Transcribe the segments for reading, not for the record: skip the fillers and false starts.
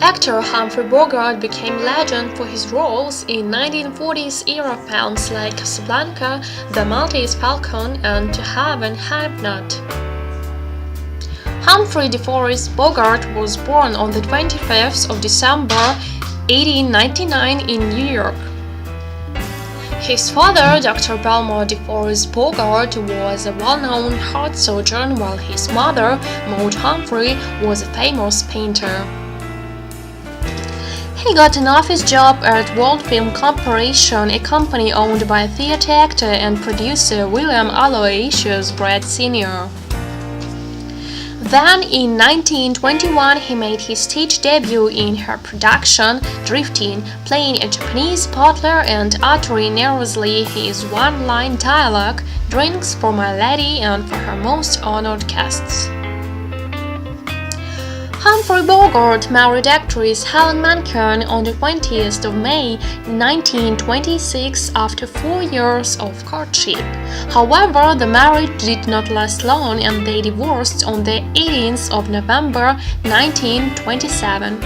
Actor Humphrey Bogart became legend for his roles in 1940s era films like Casablanca, The Maltese Falcon, and To Have and Have Not. Humphrey DeForest Bogart was born on the 25th of December 1899 in New York. His father, Dr. Belmont DeForest Bogart, was a well-known heart surgeon, while his mother, Maud Humphrey, was a famous painter. He got an office job at World Film Corporation, a company owned by theater actor and producer William Aloysius Brett Sr. Then, in 1921, he made his stage debut in her production, Drifting, playing a Japanese butler and uttering nervously his one-line dialogue, "Drinks for my lady and for her most honored guests." Humphrey Bogart married actress Helen Menken on the 20th of May 1926 after 4 years of courtship. However, the marriage did not last long and they divorced on the 18th of November 1927.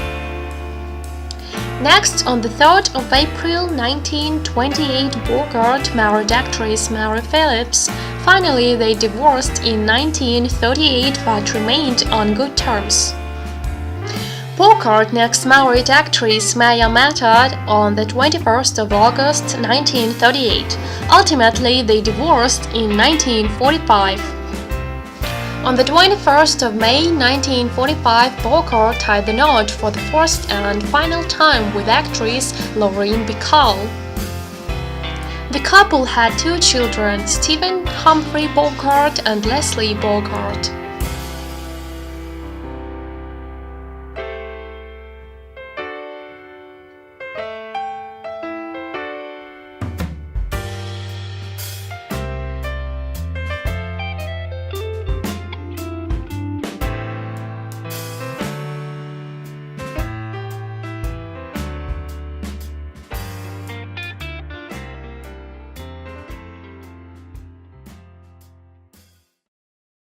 Next, on the 3rd of April 1928, Bogart married actress Mary Phillips. Finally, they divorced in 1938 but remained on good terms. Bogart next married actress Mayo Methot on the 21st of August 1938. Ultimately, they divorced in 1945. On the 21st of May 1945, Bogart tied the knot for the first and final time with actress Lauren Bacall. The couple had 2 children, Stephen Humphrey Bogart and Leslie Bogart.